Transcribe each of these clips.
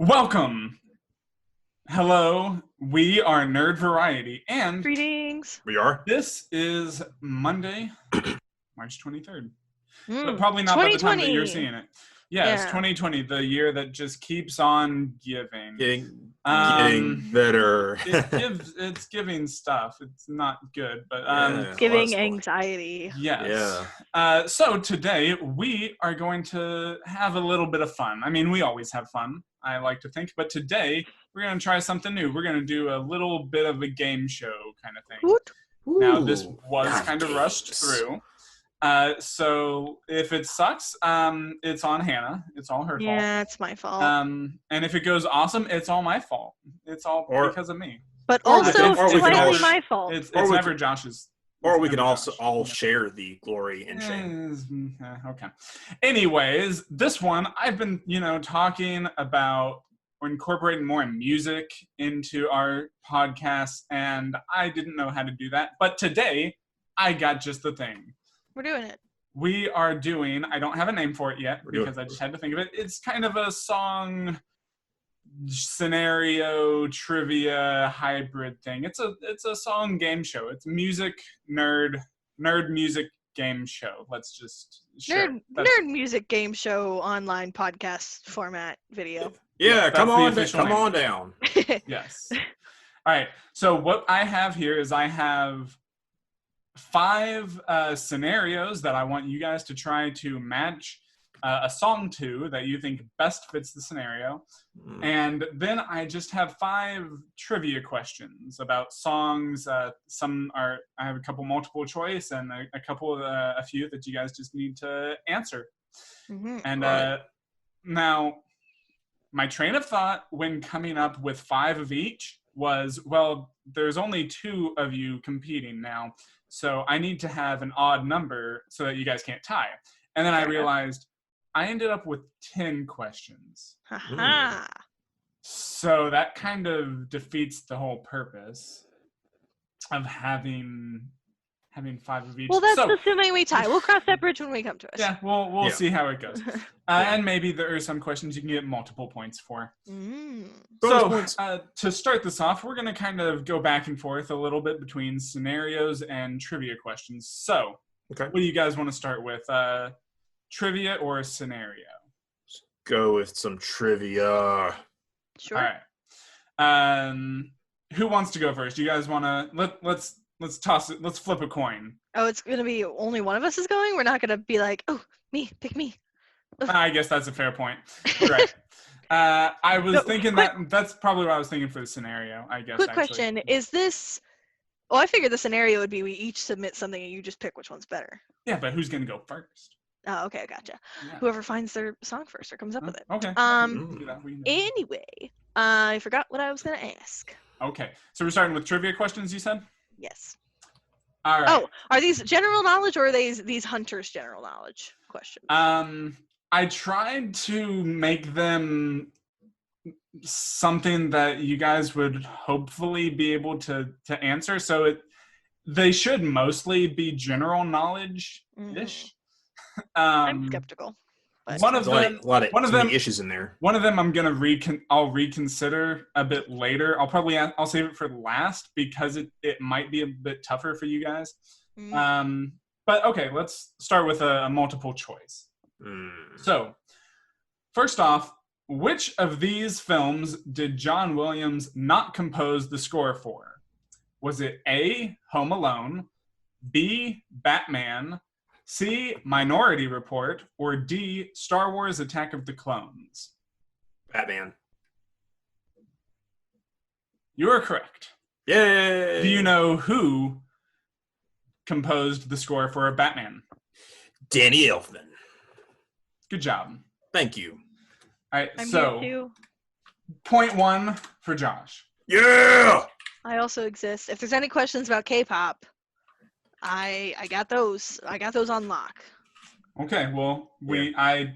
Welcome. Hello. We are Nerd Variety, and Greetings. We are? this is Monday, March 23rd. But probably not by the time that you're seeing it. Yes, 2020, the year that just keeps on giving. Getting better. It's giving stuff. It's not good, but giving anxiety. Yes. Yeah. So today we are going to have a little bit of fun. I mean, we always have fun, I like to think, but today we're going to try something new. We're going to do a little bit of a game show kind of thing. Ooh, now, this was kind of rushed through. So if it sucks, it's on Hannah. It's all her fault. Yeah, it's my fault. And if it goes awesome, it's all my fault. It's all because of me. But also slightly my fault. It's never Josh's. Or we can also all share the glory and shame. Okay. Anyways, this one, I've been, talking about incorporating more music into our podcast, and I didn't know how to do that. But today, I got just the thing. We're doing it. We are doing, I don't have a name for it yet because I just had to think of it. It's kind of a song scenario trivia hybrid thing. It's a song game show. It's music nerd music game show. Let's just nerd music game show online podcast format video. Yeah, come on down. Yes. All right. So what I have here is I have 5 scenarios that I want you guys to try to match a song to that you think best fits the scenario. And then I just have 5 trivia questions about songs. I have a couple multiple choice and a few that you guys just need to answer. Mm-hmm. And now my train of thought when coming up with 5 of each was, well, there's only 2 of you competing now. So I need to have an odd number so that you guys can't tie. And then I realized I ended up with 10 questions. So that kind of defeats the whole purpose of having 5 of each. Well, that's assuming we tie. We'll cross that bridge when we come to it. Yeah, we'll see how it goes. And maybe there are some questions you can get multiple points for. So to start this off, we're going to kind of go back and forth a little bit between scenarios and trivia questions. So what do you guys want to start with? Trivia or a scenario? Let's go with some trivia. Sure. All right. Who wants to go first? You guys want to let's toss it. Let's flip a coin. Oh, it's going to be only one of us is going? We're not going to be like, oh, me, pick me. I guess that's a fair point. Right. I was thinking that's probably what I was thinking for the scenario, I guess. Quick question. Is this... Well, I figured the scenario would be we each submit something and you just pick which one's better. Yeah, but who's going to go first? Oh, okay, gotcha. Yeah. Whoever finds their song first or comes up with it. Okay. Anyway, I forgot what I was going to ask. Okay. So we're starting with trivia questions, you said? Yes. All right. Oh, are these general knowledge or are these hunters' general knowledge questions? I tried to make them something that you guys would hopefully be able to answer. So they should mostly be general knowledge-ish. I'm skeptical. One of them issues in there. One of them I'm gonna I'll reconsider a bit later. I'll save it for last because it might be a bit tougher for you guys. But okay, let's start with a multiple choice. So, first off, which of these films did John Williams not compose the score for? Was it A, Home Alone, B, Batman, C, Minority Report, or D, Star Wars Attack of the Clones? Batman. You are correct. Yay! Do you know who composed the score for Batman? Danny Elfman. Good job. Thank you. All right, so point 1 for Josh. Yeah! I also exist. If there's any questions about K-pop, I got those. I got those on lock. Okay, well, I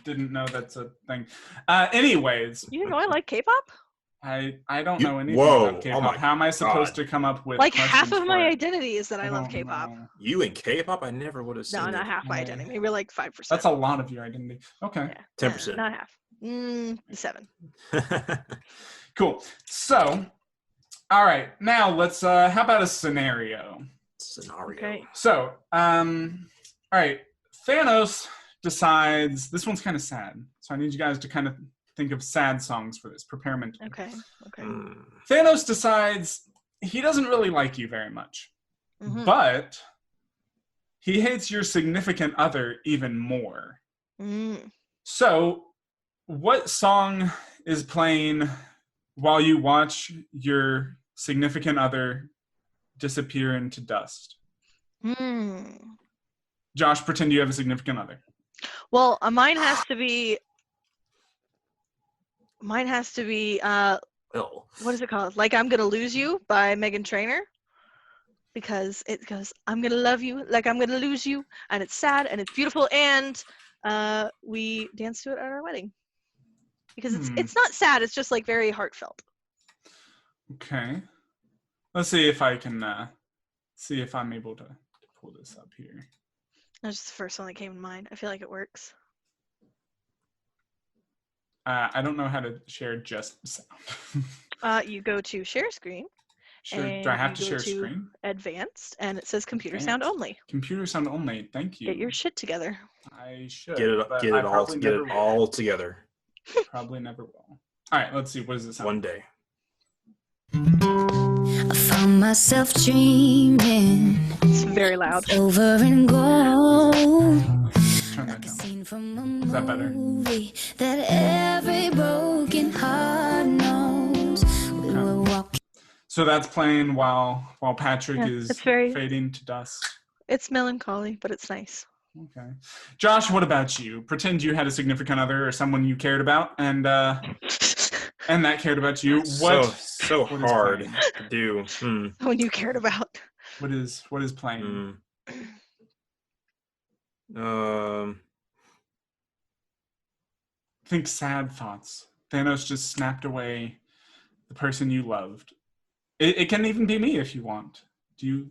didn't know that's a thing. Anyways. You didn't know I like K-pop? I don't know anything about K-pop. How am I supposed to come up with like half of my identity is that I love K-pop. You and K-pop? I never would have seen No, not half my identity. Maybe like 5%. That's a lot of your identity. Okay. Yeah. 10%. Not half. 7. Cool. So, all right. Now let's. How about a scenario? Okay. So, all right. Thanos decides. This one's kind of sad. So I need you guys to kind of think of sad songs for this. Prepare mentally. Okay. Thanos decides he doesn't really like you very much, but he hates your significant other even more. So, what song is playing while you watch your significant other disappear into dust? Josh, pretend you have a significant other. Well, mine has to be. What is it called? Like I'm Gonna Lose You by Meghan Trainor. Because it goes, I'm gonna love you like I'm gonna lose you, and it's sad and it's beautiful, and we danced to it at our wedding. Because it's not sad, it's just like very heartfelt. Okay. Let's see if I can see if I'm able to pull this up here. That's just the first one that came to mind. I feel like it works. I don't know how to share just sound. You go to share screen. Sure. And do I have to you share go to screen? Advanced, and it says computer sound only. Computer sound only. Thank you. Get your shit together. I should. Get it all together. Probably never will. All right, let's see. What does this sound? One day. I found myself dreaming. It's very loud. Over and gold. Turn that down. Scene from a Is that better? movie that every broken heart knows. We were walking. So that's playing while Patrick is it's very- fading to dust. It's melancholy, but it's nice. Okay. Josh, what about you? Pretend you had a significant other or someone you cared about, and that cared about you. What? So what is hard playing? to do. Someone you cared about. What is playing? Think sad thoughts. Thanos just snapped away the person you loved. It can even be me if you want. Do you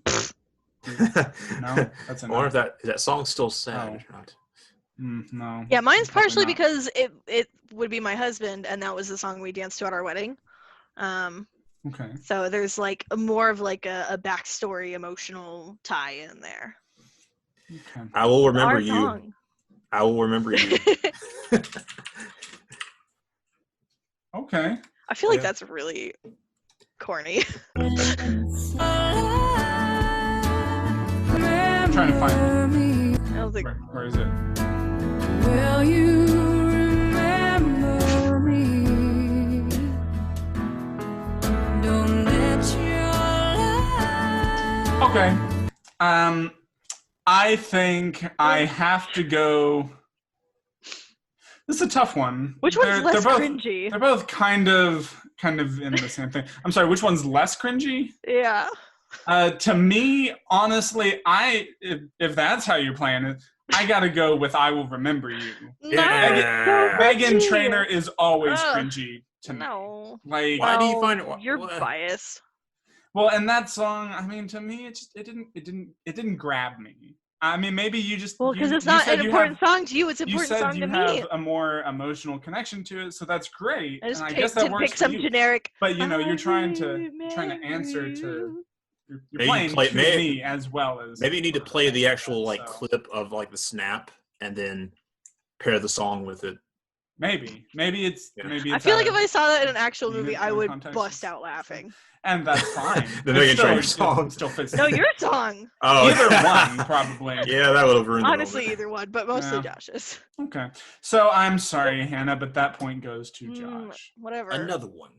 no? That's I wonder enough. if that song's still sad or not. No. Yeah, mine's probably partially not. because it would be my husband, and that was the song we danced to at our wedding. Okay. So there's like more of like a backstory emotional tie in there. Okay. I will remember Our you. song. I will remember you. Okay. I feel like Yeah. that's really corny. I'm trying to find I was like, where is it? Will you remember me? Don't let your love. Okay. I think I have to go. This is a tough one. which one's less both, cringy? They're both kind of in the same thing. I'm sorry. Which one's less cringy? Yeah. To me, honestly, if that's how you're playing it, I gotta go with "I Will Remember You." Yeah. Meghan Trainor is always Ugh, cringy to me. No. Like, Why do you Well, find it? You're what? biased. well, and that song, I mean, to me, it didn't grab me. I mean, maybe you just Well, because you it's not said an you important have, song to you. It's an you important said song you to have me. a more emotional connection to it, so that's great. I just and I guess that didn't works pick for some you. generic. But you know, you're "I trying to remember answer to you." you're Maybe playing play- to may- me as well as Maybe you need to play the actual like So, clip of like the snap and then pair the song with it. maybe it's Yeah. maybe I it's feel out like if of- I saw that in an actual movie, unit I or would context. bust out laughing. and that's fine. The It Meghan still- Trainor it song. still fits. No, your song. Oh, Either one probably. Yeah, that would have ruined Honestly, the moment. either one, but mostly Yeah. Josh's. Okay. So I'm sorry, Hannah, but that point goes to Josh. Whatever. Another one.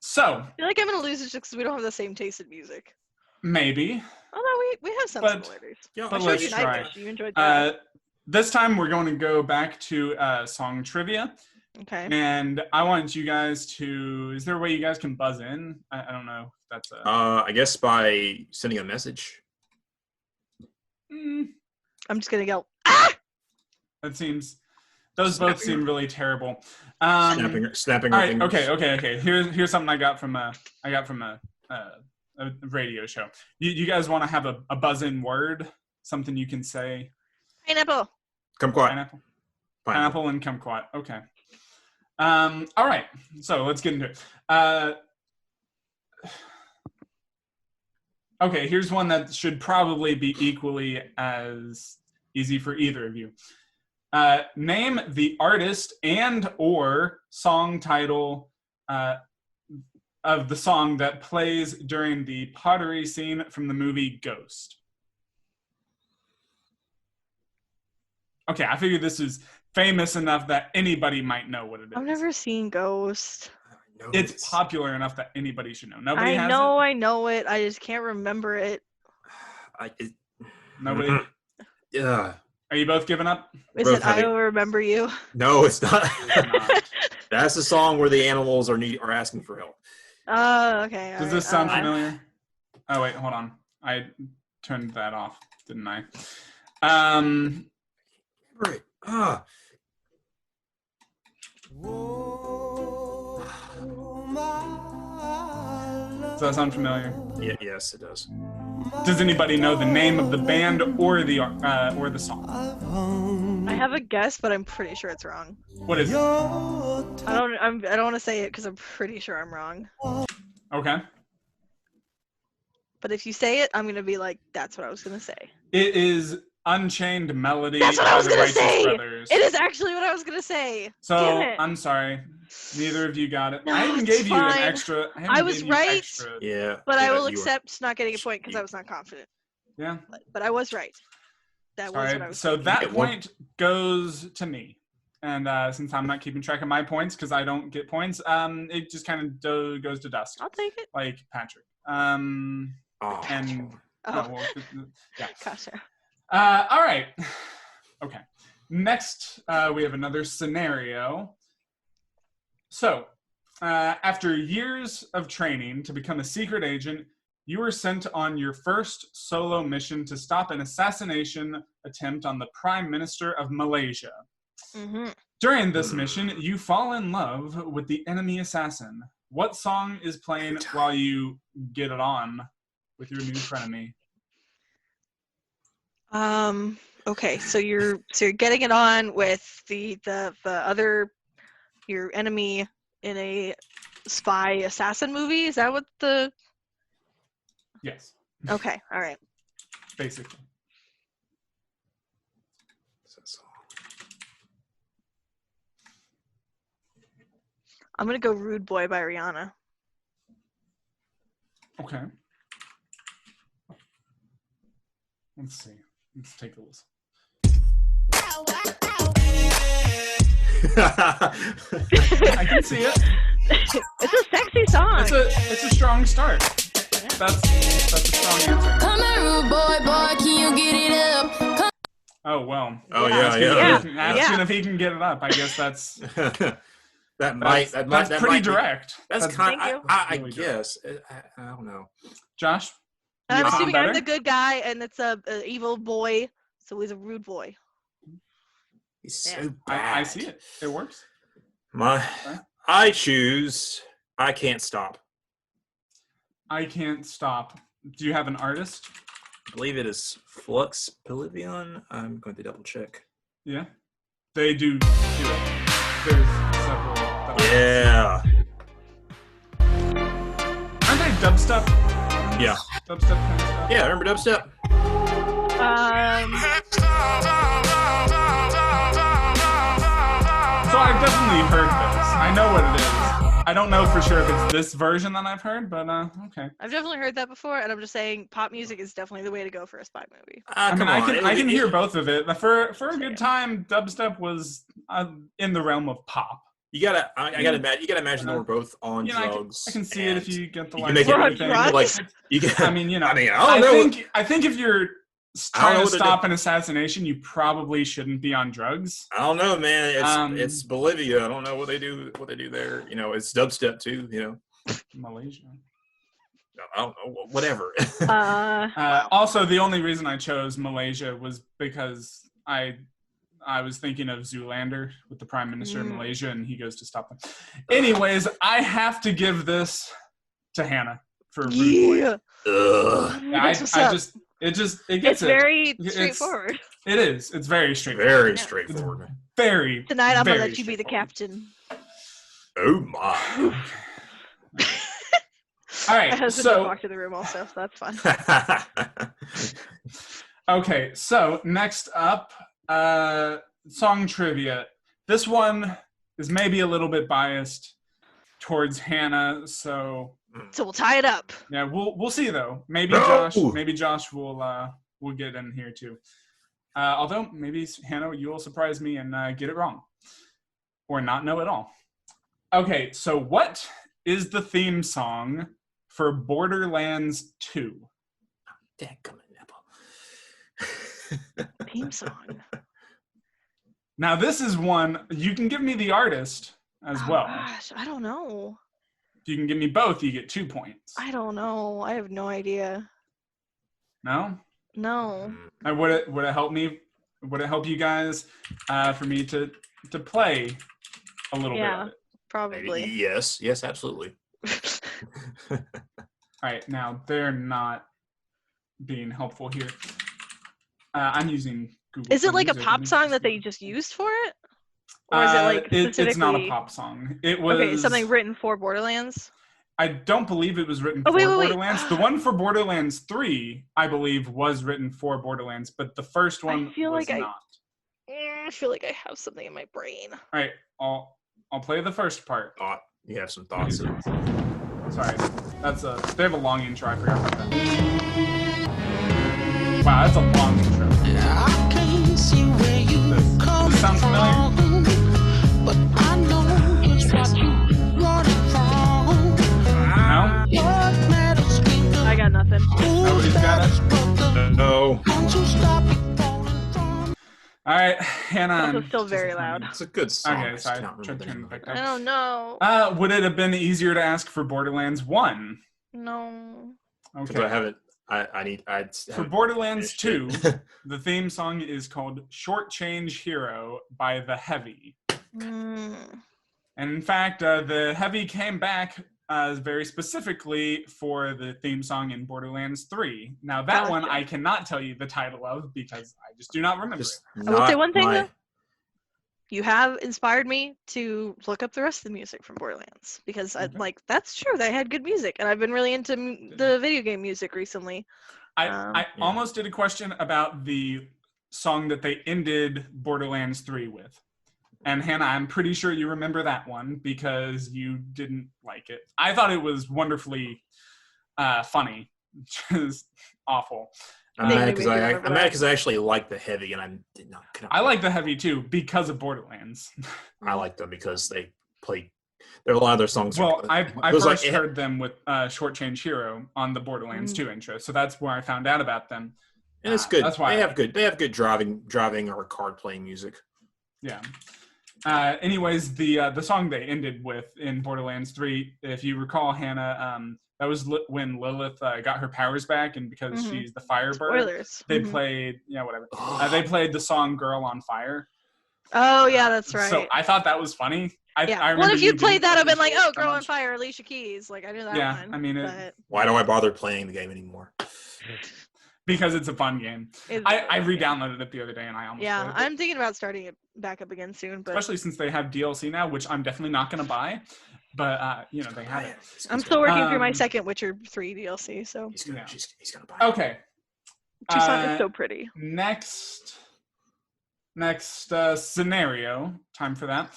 So I feel like I'm gonna lose it just because we don't have the same taste in music. maybe. Although we have some But- similarities. Yeah, But I showed let's you try. Nightwish. You enjoyed that. This time we're going to go back to song trivia, Okay. and I want you guys to. Is there a way you guys can buzz in? I don't know if that's a. I guess by sending a message. Mm, I'm just gonna go. Ah! that seems. Those both seem really terrible. Snapping All our right. fingers. Okay. Here's something I got from a radio show. You guys want to have a buzz-in word? Something you can say? Pineapple. Kumquat. Pineapple and kumquat. Okay. All right, so let's get into it. Okay, here's one that should probably be equally as easy for either of you. Name the artist and or song title of the song that plays during the pottery scene from the movie Ghost. Okay, I figure this is famous enough that anybody might know what it is. I've never seen Ghost. It's popular enough that anybody should know. Nobody has I know it. I just can't remember it. Nobody? Yeah. Are you both giving up? Is Both it have I it. Will Remember You? No, it's not. Not. That's the song where the animals are asking for help. Okay. Does this sound familiar? Oh, wait, hold on. I turned that off, didn't I? Right. Does that sound familiar? Yeah, yes, it does. Does anybody know the name of the band or the song? I have a guess, but I'm pretty sure it's wrong. What is it? I don't want to say it because I'm pretty sure I'm wrong. Okay. But if you say it, I'm gonna be like, "That's what I was gonna say." It is Unchained Melody That's what I by was the gonna Righteous say! Brothers. It is actually what I was gonna say. So Damn it. I'm sorry, neither of you got it. No, I even it's gave you an fine. extra. I was right. Extra. Yeah. But I yeah, will you were- accept not getting a point because I was not confident. Yeah. But I was right. That was Sorry. what I was So thinking. that get one. point goes to me, and since I'm not keeping track of my points because I don't get points, it just kind of goes to dust, I'll take it. like Patrick. Oh. And Oh, well, yeah. gotcha. All right. Okay. Next, we have another scenario. So, after years of training to become a secret agent, you were sent on your first solo mission to stop an assassination attempt on the Prime Minister of Malaysia. Mm-hmm. During this mission, you fall in love with the enemy assassin. What song is playing while you get it on with your new frenemy? Okay, so you're getting it on with the other your enemy in a spy assassin movie. Is that what the? Yes, Okay, all right. basically. I'm gonna go "Rude Boy" by Rihanna. Okay. Let's see. Let's take a listen. I can see it. It's a sexy song. It's a strong start. That's a strong answer. Come here, rude boy, can you get it up? Oh well. Oh Yeah. yeah. Asking if he can get it up. I guess that's That might pretty might be- direct. That's That's kind. Thank you. I Really guess. I don't know. Josh. I'm You got assuming something I'm the better? good guy, and it's a evil boy, so he's a rude boy. He's so Yeah. bad. I see it. It works. I choose. I can't stop. I can't stop. Do you have an artist? I believe it is Flux Pavilion. I'm going to double check. Yeah. They do it. There's several. that I- Yeah. Aren't they dubstep? Yeah. Dubstep kind of stuff? Yeah. Remember dubstep? So I've definitely heard this. I know what it is. I don't know for sure if it's this version that I've heard, but okay. I've definitely heard that before, and I'm just saying pop music is definitely the way to go for a spy movie. I mean, Come I on. can hear both of it. For a good time, dubstep was in the realm of pop. You gotta. I gotta imagine. You gotta imagine they were both on You know, drugs. I can see it if and you get the you line. can make We're it. on everything. drugs? Like you can. I mean, you know. I mean, I don't know. I think if you're I don't trying know to what they're stop an assassination, you probably shouldn't be on drugs. I don't know, man. It's Um, it's Bolivia. I don't know what they do. What they do there. You know, it's dubstep too. You know, Malaysia. I don't know. Whatever. Also, the only reason I chose Malaysia was because I was thinking of Zoolander with the Prime Minister of Malaysia, and he goes to stop them. Anyways, I have to give this to Hannah for Rude Boy. Yeah. Ugh. Yeah, That's what's I up. just it It's gets it. very It's- straightforward. It is. It's very straightforward. Very Yeah. straightforward. Very. Tonight I'm gonna very let you be the straightforward. captain. Oh my. All My right, husband just so walked in the room also, so that's fun. okay, so next up, song trivia. This one is maybe a little bit biased towards Hannah, so So we'll tie it up. yeah, we'll see though. Maybe No! Josh will get in here too. Although maybe Hannah, you will surprise me and get it wrong or not know at all. Okay, so what is the theme song for Borderlands 2? Dadgummit nipple. Theme song. Now this is one you can give me the artist as well. Gosh, I don't know. If you can give me both, you get 2 points. I don't know. I have no idea. No? No. Would it help me? Would it help you guys for me to play a little bit of it? Probably. Yes, absolutely. All right, now they're not being helpful here. I'm using Google. Is it like a Music. pop song that they just used for it? Or is it like specifically... It's not a pop song. It was... Okay, something written for Borderlands? I don't believe it was written for Borderlands. The one for Borderlands 3, I believe, was written for Borderlands, but the first one was not. I feel like I have something in my brain. All right, I'll play the first part. You have some thoughts. Sorry, they have a long intro. I forgot about that. Wow, that's a long intro. I can't see where you come Does it sound familiar? from, but I know just what you running from. No? What matters when I got nothing. Nobody's got it? No. once you stop you falling from. All right, Hannah. Also still very loud. It's a good song. Okay, I just sorry. cannot remember the name of it. I don't know. Would it have been easier to ask for Borderlands 1? No. Because Okay. I haven't. I'd For Borderlands 2, the theme song is called Shortchange Hero by The Heavy. Mm. And in fact, The Heavy came back very specifically for the theme song in Borderlands 3. Now, that one I cannot tell you the title of because I just do not remember it. I will say one thing, though. You have inspired me to look up the rest of the music from Borderlands because that's true. They had good music, and I've been really into the video game music recently. I almost did a question about the song that they ended Borderlands 3 with. And Hannah, I'm pretty sure you remember that one because you didn't like it. I thought it was wonderfully funny, which is awful. I'm mad because I actually like The Heavy, and I did not. I like The Heavy too because of Borderlands. I like them because they play. There are a lot of their songs. Well, I first heard them with Shortchange Hero on the Borderlands 2 intro, so that's where I found out about them. And it's good. That's why they have good driving or card playing music. Yeah. Anyways, the song they ended with in Borderlands 3, if you recall, Hannah, that was when Lilith got her powers back, and because she's the Firebird, Spoilers. they played, whatever. They played the song "Girl on Fire." Oh yeah, that's right. So I thought that was funny. I well, if you played that, I've been like, "Oh, Girl on Fire," Alicia Keys. Like I knew that one. Yeah, I mean, why do I bother playing the game anymore? Because it's a fun game. I re-downloaded it the other day, and I almost. Yeah, I'm thinking about starting it back up again soon. But especially since they have DLC now, which I'm definitely not going to buy. But they have it. I'm still working through my second Witcher 3 DLC. So he's gonna buy it. Okay. Tucson is so pretty. Next scenario. Time for that.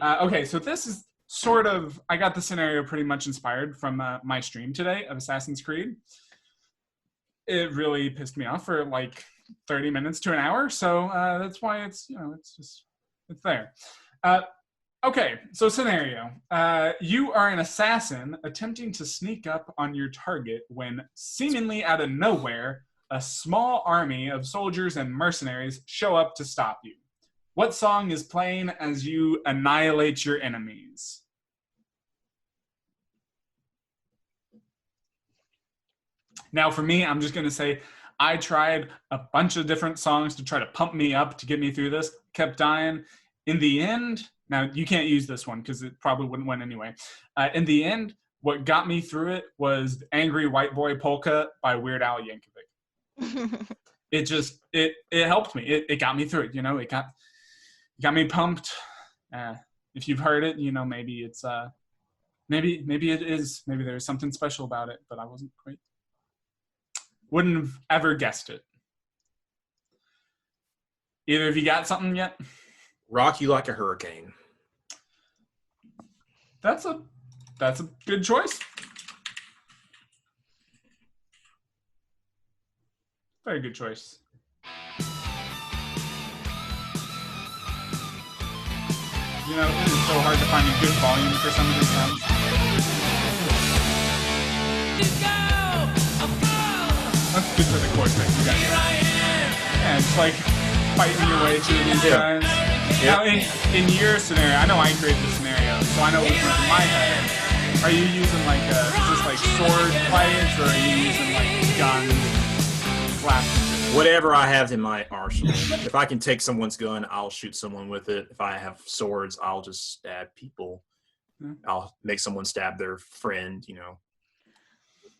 Okay, so this is sort of. I got the scenario pretty much inspired from my stream today of Assassin's Creed. It really pissed me off for like 30 minutes to an hour, so that's why it's there. Okay, so scenario. You are an assassin attempting to sneak up on your target when, seemingly out of nowhere, a small army of soldiers and mercenaries show up to stop you. What song is playing as you annihilate your enemies? Now, for me, I'm just going to say I tried a bunch of different songs to try to pump me up to get me through this. Kept dying. In the end, now you can't use this one because it probably wouldn't win anyway. In the end, what got me through it was Angry White Boy Polka by Weird Al Yankovic. It helped me. It got me through it. It got me pumped. if you've heard it, maybe it's maybe it is. Maybe there's something special about it, but I wouldn't have ever guessed it. Either of you got something yet? Rock You Like a Hurricane. That's a good choice. Very good choice. It is so hard to find a good volume for some of these sounds. That's good for the chorus mix. You got it. Yeah, it's like fighting your way through these guys. Yeah. Now, in your scenario, I know I created the scenario, so I know what's in my head. Are you using is this like sword fights, or are you using like guns, flashes? Whatever I have in my arsenal. If I can take someone's gun, I'll shoot someone with it. If I have swords, I'll just stab people. I'll make someone stab their friend,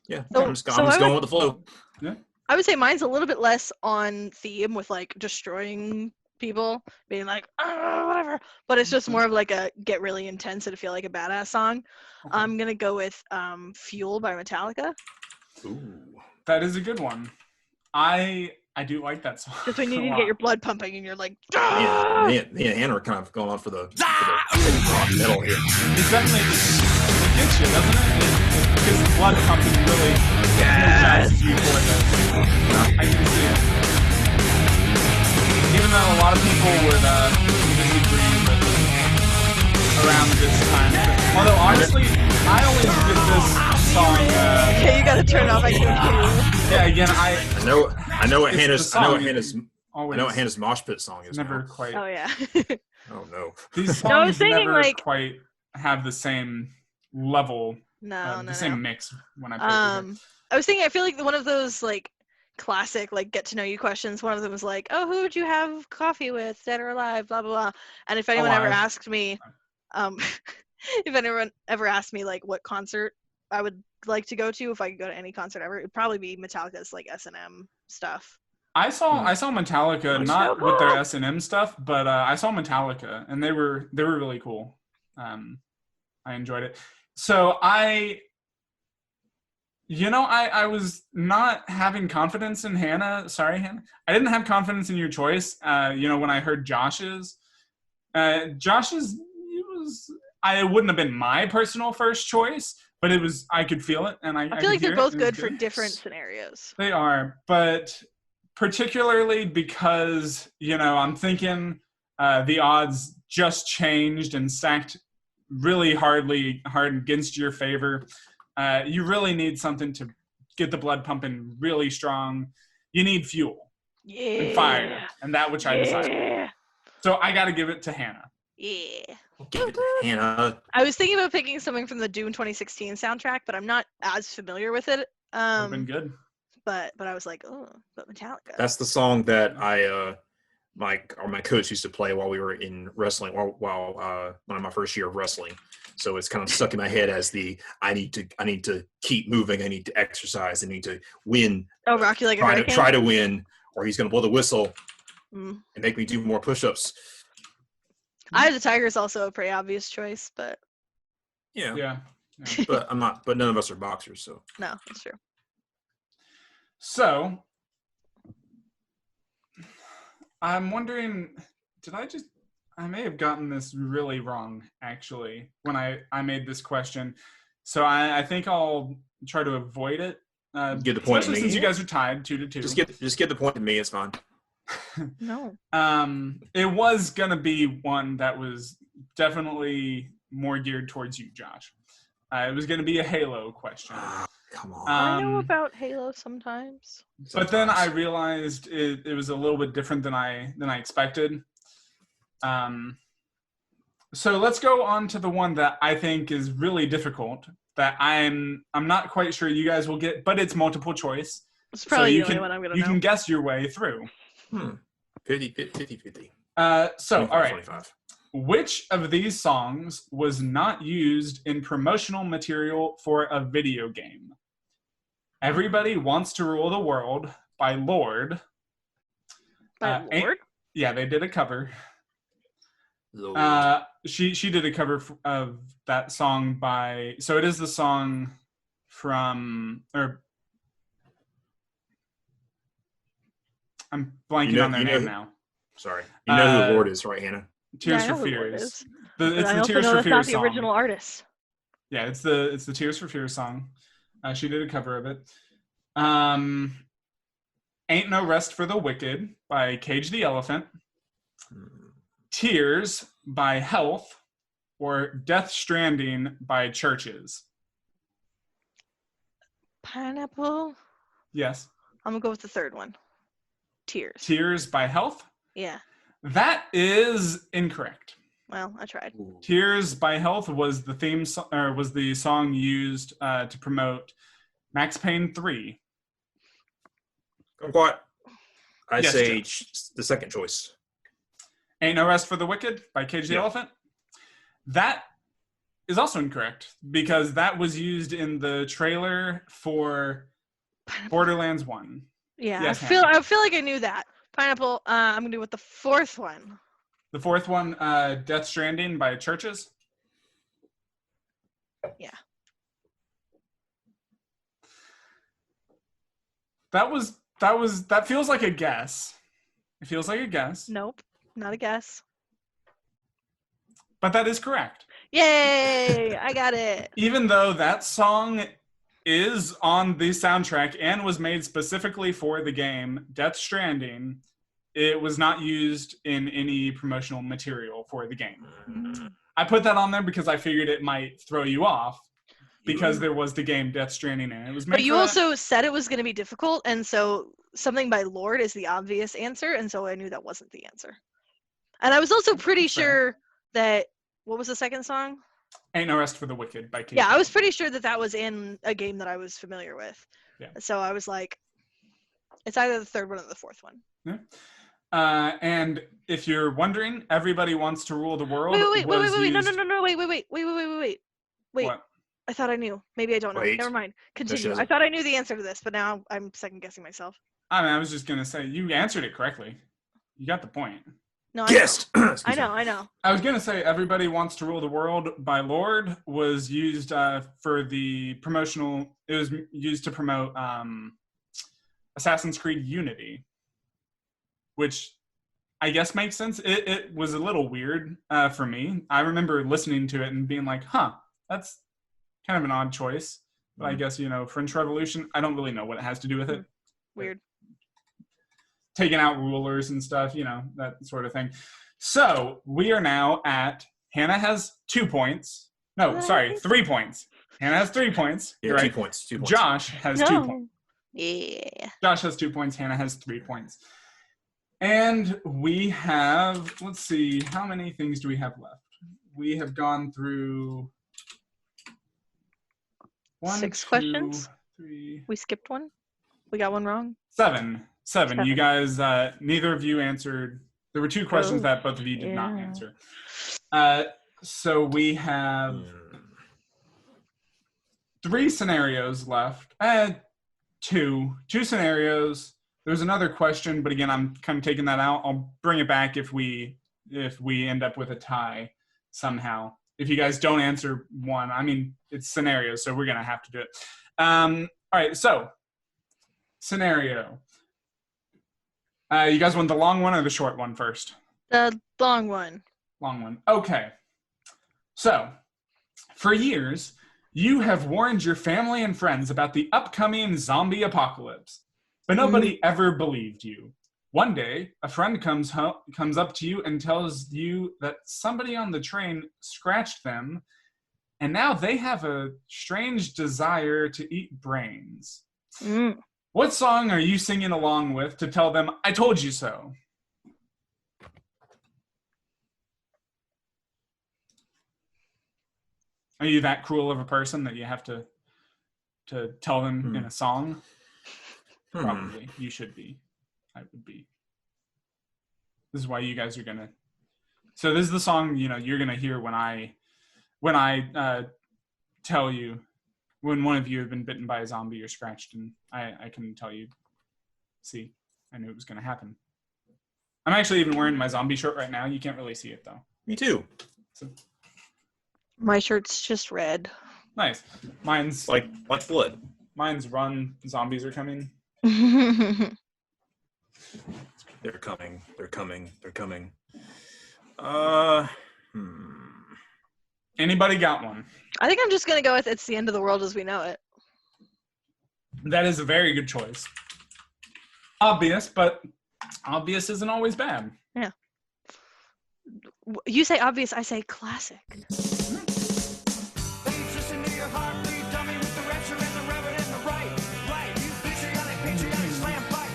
Yeah, So- I'm just so going with the flow. Yeah. I would say mine's a little bit less on theme with like destroying people, being like, whatever. But it's just more of like a get really intense and feel like a badass song. Okay. I'm gonna go with Fuel by Metallica. Ooh. That is a good one. I do like that song. Just when you a need to lot. get your blood pumping and you're like, Me and Hannah are kind of going on for the rock metal here. It definitely it gets you, doesn't it? It gets the blood pumping really energizes you for this. I can see it. Even though a lot of people would disagree with around this time. Although honestly, I always get this song. okay, you gotta turn it off. I can't hear you. Yeah, again, I know what It's the Hannah's song. I know what Hannah's mosh pit song is. Never now. quite. Oh yeah. Oh no. These songs No, I was thinking, never like- quite have the same level, no, the no, same no. mix when I play it. I was thinking. I feel like one of those like classic like get to know you questions. One of them was like, "Oh, who would you have coffee with, dead or alive?" Blah blah blah. And if anyone ever Alive. asked me, if anyone ever asked me like what concert I would like to go to if I could go to any concert ever, it'd probably be Metallica's like S&M stuff. I saw Metallica, Nice. not with their S&M stuff, but I saw Metallica, and they were really cool. I enjoyed it. So I was not having confidence in Hannah. Sorry, Hannah. I didn't have confidence in your choice. When I heard Josh's, it wouldn't have been my personal first choice, but it was. I could feel it, and I I feel like could they're hear it. both It was good for different scenarios. They are, but particularly because, I'm thinking the odds just changed and stacked really hard against your favor. You really need something to get the blood pumping really strong. You need fuel Yeah. and fire, and that which I decided. Yeah. So I got to give it to Hannah. Yeah. Give it to Hannah. I was thinking about picking something from the Dune 2016 soundtrack, but I'm not as familiar with it. Would have been good. But I was like, oh, but Metallica. That's the song that my coach used to play while we were in wrestling, while one of my first year of wrestling. So it's kind of stuck in my head as I need to keep moving. I need to exercise. I need to win. Oh, Rock You Like a Hurricane? Try to win, or he's going to blow the whistle Mm. and make me do more push-ups. Eye of the Tiger is also a pretty obvious choice, but Yeah, Yeah. but I'm not. But none of us are boxers, so no, that's true. So I'm wondering, I may have gotten this really wrong, actually, when I made this question. So I think I'll try to avoid it. Get the point Especially to me. since you guys are tied 2-2. just get the point to me. It's fine. No. It was going to be one that was definitely more geared towards you, Josh. It was going to be a Halo question. Come on. I know about Halo sometimes. But then I Sometimes. realized it was a little bit different than I expected. So let's go on to the one that I think is really difficult, that I'm not quite sure you guys will get, but it's multiple choice. It's probably you the only can one I'm gonna you know. can guess your way through. 50. So all right, 25. which of these songs was not used in promotional material for a video game? Everybody Wants to Rule the World by Lorde. By Ain't- Lord? Yeah, they did a cover. Lord. She did a cover of that song by. So it is the song from, or I'm blanking on their name now. Sorry. You know who the Uh, Lord is, right, Hannah? Tears I for know who Lord Fears. is. It's But I the also Tears know for that's Fears not the song. original artist. Yeah, it's the Tears for Fears song. She did a cover of it. Ain't No Rest for the Wicked by Cage the Elephant. Tears by Health, or Death Stranding by Churches. Pineapple. Yes. I'm gonna go with the third one. Tears. Tears by Health. Yeah. That is incorrect. Well, I tried. Tears by Health was the was the song used to promote Max Payne 3. What? I Yes, say Joe. the second choice. Ain't No Rest for the Wicked by Cage the Elephant. That is also incorrect because that was used in the trailer for Borderlands 1. Yeah, Yes, I feel like I knew that. Pineapple. I'm gonna do with the fourth one. The fourth one, Death Stranding by Churches. Yeah. That feels like a guess. It feels like a guess. Nope, not a guess. But that is correct. Yay! I got it. Even though that song is on the soundtrack and was made specifically for the game Death Stranding, it was not used in any promotional material for the game. I put that on there because I figured it might throw you off because there was the game Death Stranding in it. It was made But you for also said it was going to be difficult, and so something by Lord is the obvious answer, and so I knew that wasn't the answer. And I was also pretty That's fair. sure that, what was the second song? Ain't No Rest for the Wicked by Cage. Yeah, I was pretty sure that that was in a game that I was familiar with. Yeah. So I was like, it's either the third one or the fourth one. Yeah. And if you're wondering, Everybody Wants to Rule the World Wait, was no, used... wait. What? I thought I knew. Maybe I don't know. Wait. Never mind. Continue. I doesn't- thought I knew the answer to this, but now I'm second guessing myself. I was just going to say, you answered it correctly. You got the point. No, Guessed. I know. I was going to say Everybody Wants to Rule the World by Lord was used for the promotional... It was used to promote Assassin's Creed Unity, which I guess makes sense. It was a little weird for me. I remember listening to it and being like, that's kind of an odd choice. But I guess, French Revolution, I don't really know what it has to do with it. Weird. Taking out rulers and stuff, that sort of thing. So we are now at, Hannah has 2 points. No, sorry, 3 points. Hannah has 3 points. Yeah, You're right. 2 points. 2 points. Josh has 2 points. Yeah. Josh has 2 points. Hannah has 3 points. And we have, let's see, how many things do we have left? We have gone through 6 questions. 3, We skipped one. We got one wrong. 7. You 7. guys, neither of you answered. There were 2 questions that both of you did not Yeah. answer. So we have 3 scenarios left. 2 scenarios. There's another question, but again, I'm kind of taking that out. I'll bring it back if we end up with a tie somehow. If you guys don't answer one, it's scenarios, so we're gonna have to do it. All right, so scenario. You guys want the long one or the short one first? The long one. Long one. Okay. So, for years, you have warned your family and friends about the upcoming zombie apocalypse, but nobody ever believed you. One day, a friend comes up to you and tells you that somebody on the train scratched them, and now they have a strange desire to eat brains. What song are you singing along with to tell them, I told you so? Are you that cruel of a person that you have to tell them in a song? Probably. You should be. I would be. This is why you guys are gonna... So this is the song, you're gonna hear when I tell you when one of you have been bitten by a zombie or scratched, and I can tell you, see, I knew it was gonna happen. I'm actually even wearing my zombie shirt right now. You can't really see it though. Me too. My shirt's just red. Nice. Mine's Like blood. Mine's run. Zombies are coming. They're coming. They're coming. They're coming. Anybody got one? I think I'm just gonna go with "It's the End of the World as We Know It." That is a very good choice. Obvious, but obvious isn't always bad. Yeah. You say obvious, I say classic.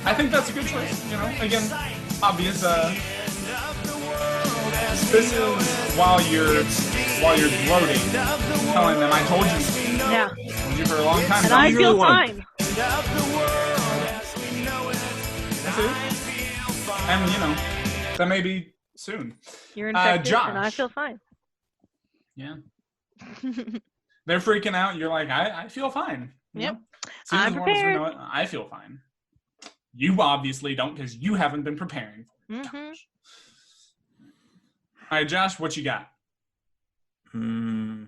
I think that's a good choice. You know, again, obvious. This is while you're gloating, telling them I told you. Yeah. I told you for a long time. And I feel fine. That's it. And you know, that may be soon. You're infected, Josh. and I feel fine. Yeah. They're freaking out. You're like, I feel fine. You Yep. know? Soon I'm as long as we prepared. know it, I feel fine. You obviously don't because you haven't been preparing. Mm-hmm. All right, Josh, what you got? Hmm.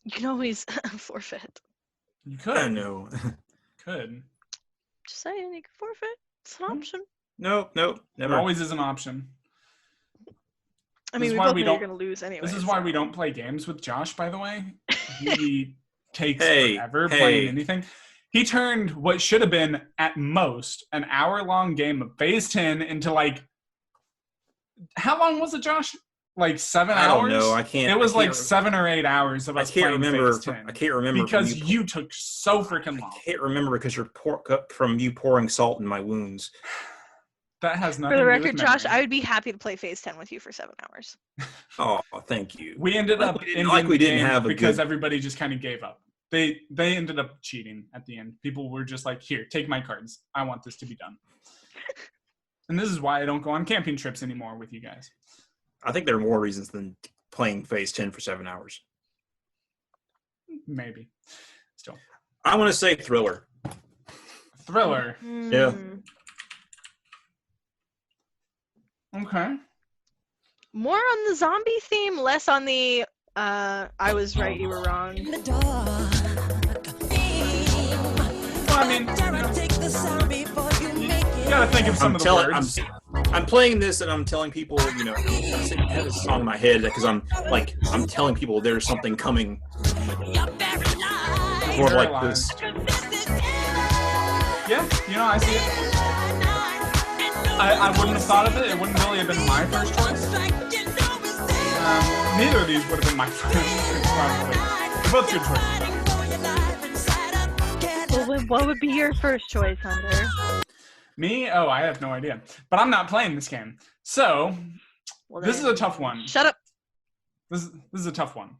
You can always forfeit. You I could. know. Could. Just saying, you can forfeit. It's an option. Nope. There Never. always is an option. I This mean, is we why both we know you're don't- gonna lose anyway. This is why so. we don't play games with Josh, by the way. He takes Hey, forever hey. playing anything. He turned what should have been, at most, an hour-long game of Phase 10 into, like... How long was it, Josh? Like 7 I hours? don't know. I can't. It was I can't like 7 or 8 hours of I us can't playing remember. Phase 10. I can't remember Because from you took so freaking long. I can't remember because from you pouring salt in my wounds. That has nothing For the to do record, with Josh, memory. I would be happy to play Phase 10 with you for 7 hours. Oh, thank you. We ended Like up we didn't- ending like we the didn't game have a because good- everybody just kind of gave up. They ended up cheating at the end. People were just like, "Here, take my cards. I want this to be done." And this is why I don't go on camping trips anymore with you guys. I think there are more reasons than playing Phase 10 for 7 hours. Maybe. Still, I want to say Thriller. Thriller. Yeah. Hmm. Okay. More on the zombie theme, less on the I was right, you were wrong. Well, I mean, you gotta think of some of the words. I'm playing this and I'm telling people, you know, I have this song in my head because I'm telling people there's something coming. More Very like alive. this. Yeah, you know, I see it. I wouldn't have thought of it. It wouldn't really have been my first choice. Neither of these would have been my first choice, probably. They're both good choices. Well, what would be your first choice, Hunter? Me? Oh, I have no idea. But I'm not playing this game. So, Well, this is then- a tough one. Shut up. This is a tough one.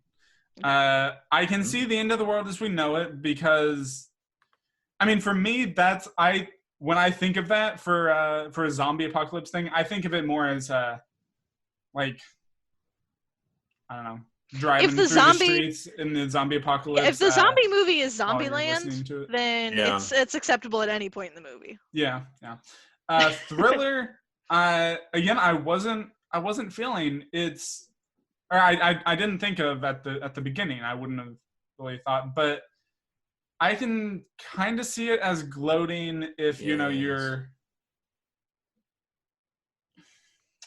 I can see the end of the world as we know it because, I mean, for me, when I think of that for a zombie apocalypse thing, I think of it more as like, I don't know, driving If the through zombie- the streets in the zombie apocalypse. If the zombie movie is while you're Zombieland, listening to it. then Yeah. it's acceptable at any point in the movie. Yeah. Thriller. Again, I wasn't feeling it's, or I didn't think of at the beginning. I wouldn't have really thought, but I can kind of see it as gloating if you know Yes. you're.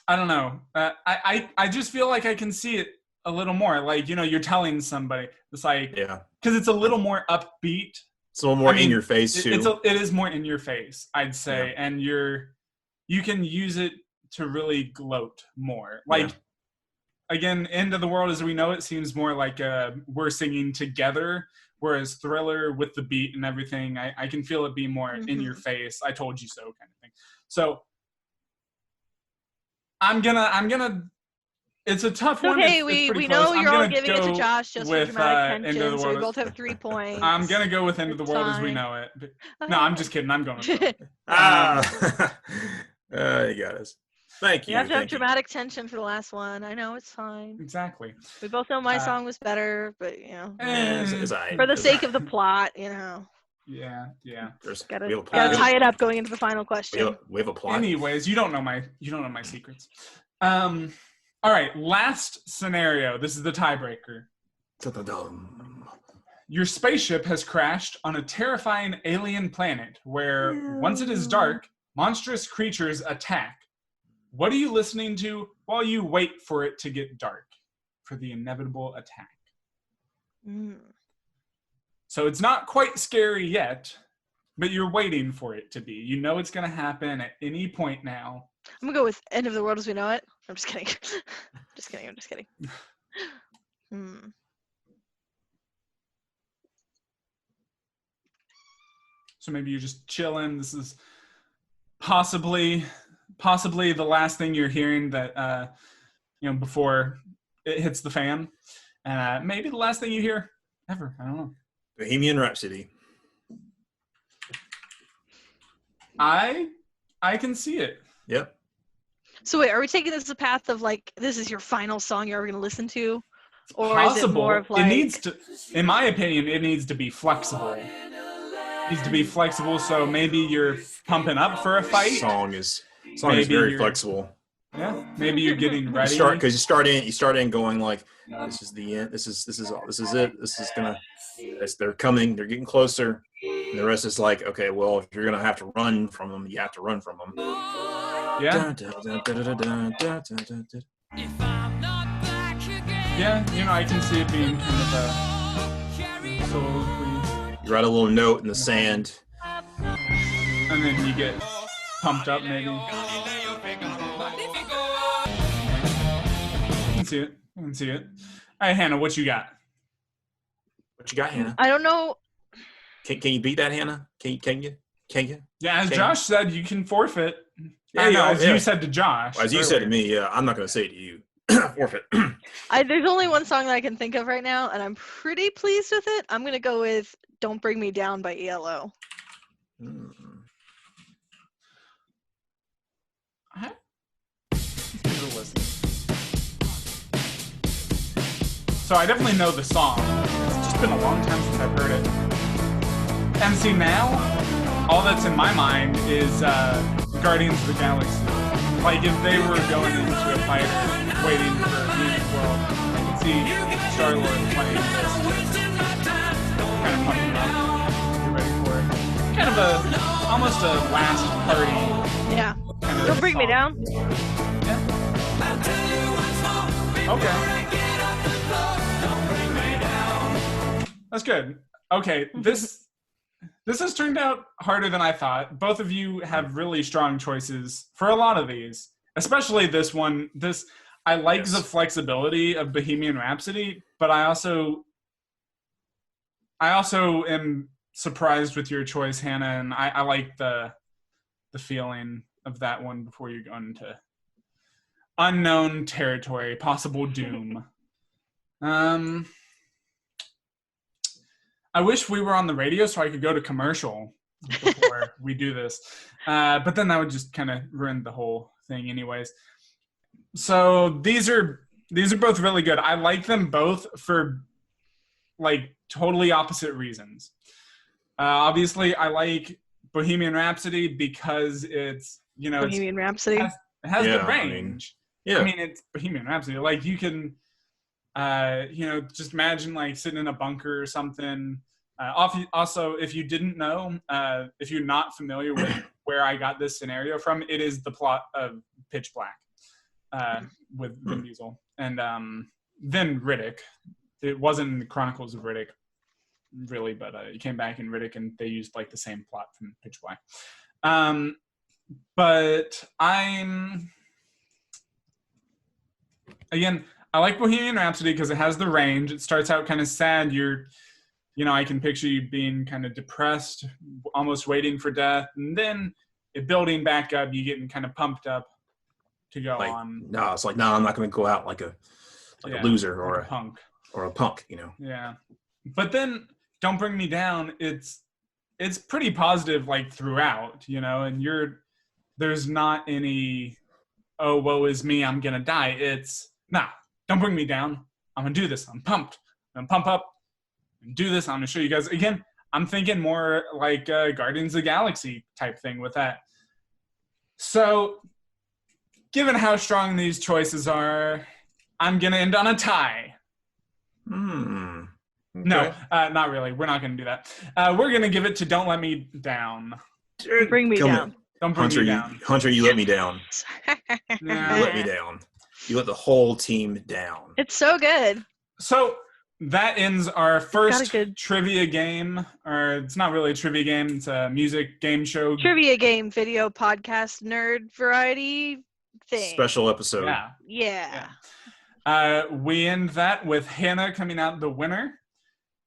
I don't know. I just feel like I can see it a little more. Like, you know, you're telling somebody. It's like, Yeah. because it's a little more upbeat. It's a little more I mean, in your face too. It is more in your face, I'd say, and you can use it to really gloat more. Like, again, End of the World as we know it seems more like we're singing together, whereas Thriller with the beat and everything, I can feel it be more in your face. I told you so kind of thing. So I'm gonna. It's a tough one. Okay, It's we pretty know close. I'm you're all gonna giving it to go Josh just for with, dramatic End of the tension, so we World. both have 3 points. I'm gonna go with End of the It's World as we fine. know it. No, I'm just kidding. I'm going with Thriller. You got us. Thank you. You have to have thank you. dramatic tension for the last one. I know, it's fine. Exactly. We both know my song was better, but, you know. Yeah, it's all right. For the It's sake all of the plot, you know. Yeah. There's- Gotta, we have a gotta plot. tie it up going into the final question. We have a plot. Anyways, you don't know my secrets. All All right, last scenario. This is the tiebreaker. Dun-dun-dun. Your spaceship has crashed on a terrifying alien planet where, once it is dark, monstrous creatures attack. What are you listening to while you wait for it to get dark, for the inevitable attack? So it's not quite scary yet, but you're waiting for it to be. You know it's going to happen at any point now. I'm gonna go with End of the World as we know it. I'm just kidding. I'm just kidding. So maybe you're just chilling. This is possibly the last thing you're hearing that before it hits the fan, and maybe the last thing you hear ever. I don't know. Bohemian Rhapsody. I can see it. Yep. So wait, are we taking this as a path of like this is your final song you're ever gonna listen to, or Possible. is it more of like? It needs to, in my opinion, it needs to be flexible. It needs to be flexible. So maybe you're pumping up for a fight. Song is very flexible. Yeah. Maybe you're getting ready. Because you start in going like, this is the end. This is it. They're coming. They're getting closer. And the rest is like, okay, well, if you're gonna have to run from them, you have to run from them. Yeah. Yeah, I can see it being kind of a soliloquy. You write a little note in the sand. And then you get pumped up, maybe. I can see it. All right, Hannah, what you got? What you got, Hannah? I don't know. Can you beat that, Hannah? Can you? Yeah, as Josh said, you can forfeit. Yeah, you said to Josh. As you said to me, yeah, I'm not going to say it to you. Forfeit. There's only one song that I can think of right now, and I'm pretty pleased with it. I'm gonna go with "Don't Bring Me Down" by ELO. Let's give it a listen. So I definitely know the song. It's just been a long time since I've heard it. And see, now, all that's in my mind is Guardians of the Galaxy. Like, if they were going into a fight or waiting for a music world, I could see Star-Lord playing this. Kind of pumping up. Get ready for it. Kind of almost a last party. Yeah. Kind of Don't Bring Me Down. Yeah. Okay. That's good. Okay, this has turned out harder than I thought. Both of you have really strong choices for a lot of these, especially this one. I like the flexibility of Bohemian Rhapsody, but I also am surprised with your choice, Hannah, and I like the feeling of that one before you go into unknown territory, possible doom. I wish we were on the radio so I could go to commercial before we do this. But then that would just kind of ruin the whole thing anyways. So these are both really good. I like them both for like totally opposite reasons. Obviously, I like Bohemian Rhapsody because it's, Bohemian Rhapsody. It has the range. I mean, it's Bohemian Rhapsody. Like, you can, just imagine like sitting in a bunker or something. Also, if you didn't know, if you're not familiar with where I got this scenario from, it is the plot of Pitch Black with Vin Diesel and then Riddick. It wasn't in the Chronicles of Riddick, really, but it came back in Riddick, and they used like the same plot from Pitch Black. But I like Bohemian Rhapsody because it has the range. It starts out kind of sad. I can picture you being kind of depressed, almost waiting for death, and then it building back up, you getting kind of pumped up to go on. No, it's like, no, I'm not going to go out like a loser or a punk. Or a punk, Yeah. But then Don't Bring Me Down, it's pretty positive like throughout, and there's not any, oh, woe is me, I'm going to die. It's, nah, don't bring me down. I'm going to do this. I'm pumped. I'm going to pump up and do this. I'm going to show you guys. Again, I'm thinking more like Guardians of the Galaxy type thing with that. So, given how strong these choices are, I'm gonna end on a tie. Okay. No, not really. We're not gonna do that. We're gonna give it to "Don't Let Me Down." Bring me Come down. here. Don't bring Hunter, me down. Hunter, you let me down. Yeah. You let me down. You let the whole team down. It's so good. So that ends our first good- trivia game, or it's not really a trivia game. It's a music game show. Trivia game, video, podcast, nerd variety thing. Special episode. Yeah. Yeah. We end that with Hannah coming out the winner,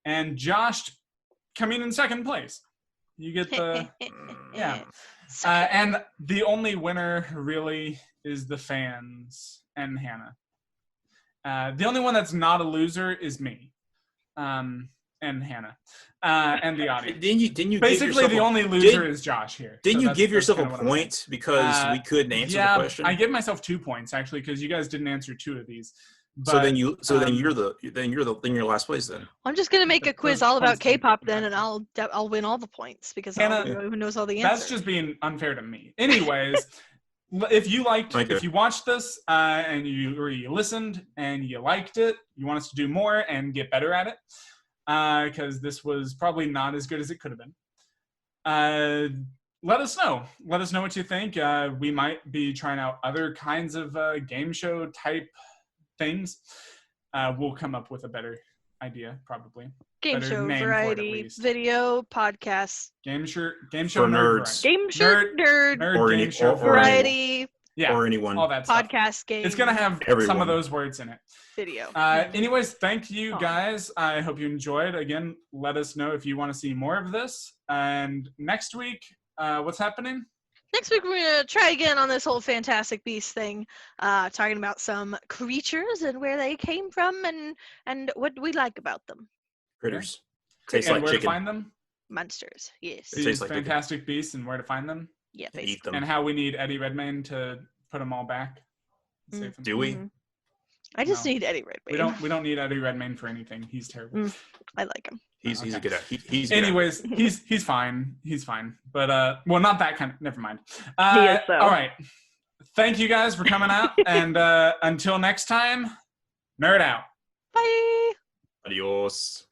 and Josh coming in second place. You get the yeah. And the only winner really is the fans and Hannah. The only one that's not a loser is me, and Hannah, and the audience. Didn't you Basically, the only loser is Josh here. Didn't So you give yourself a kinda what I'm saying. point because we couldn't answer the question? I give myself 2 points actually because you guys didn't answer 2 of these. But, so then you're last place then. I'm just gonna make a quiz those all about points don't K-pop matter. then, and I'll win all the points because Hannah, who knows all the answers. That's just being unfair to me. Anyways, if you watched this and you listened and you liked it, you want us to do more and get better at it, because this was probably not as good as it could have been. Let us know. Let us know what you think. We might be trying out other kinds of game show type things. We'll come up with a better idea, probably. Game better show name for it, at variety, least. video, podcast, Game show For nerd nerds. variety. game show nerd, Nerd Or game any- show or variety, yeah, or anyone. all that stuff. podcast, game, It's gonna have some Everyone. of those words in it. video. Anyways, thank you Aw. guys. I hope you enjoyed. Again, let us know if you want to see more of this. And next week, what's happening? Next week, we're going to try again on this whole Fantastic Beasts thing, talking about some creatures and where they came from and what we like about them. Critters. Tastes And like where to chicken. find them? Monsters, yes. It These tastes like chicken. fantastic beasts and where to find them? Yeah, And basically. eat them. And how we need Eddie Redmayne to put them all back. Mm. Save them. Do we? Mhm. I just No. need Eddie Redmayne. We don't need Eddie Redmayne for anything. He's terrible. I like him. He's Okay. a good. He's a good Anyways, he's fine. He's fine. But well, not that kind of. Never mind. He is, though. All right. Thank you guys for coming out, and until next time, nerd out. Bye. Adios.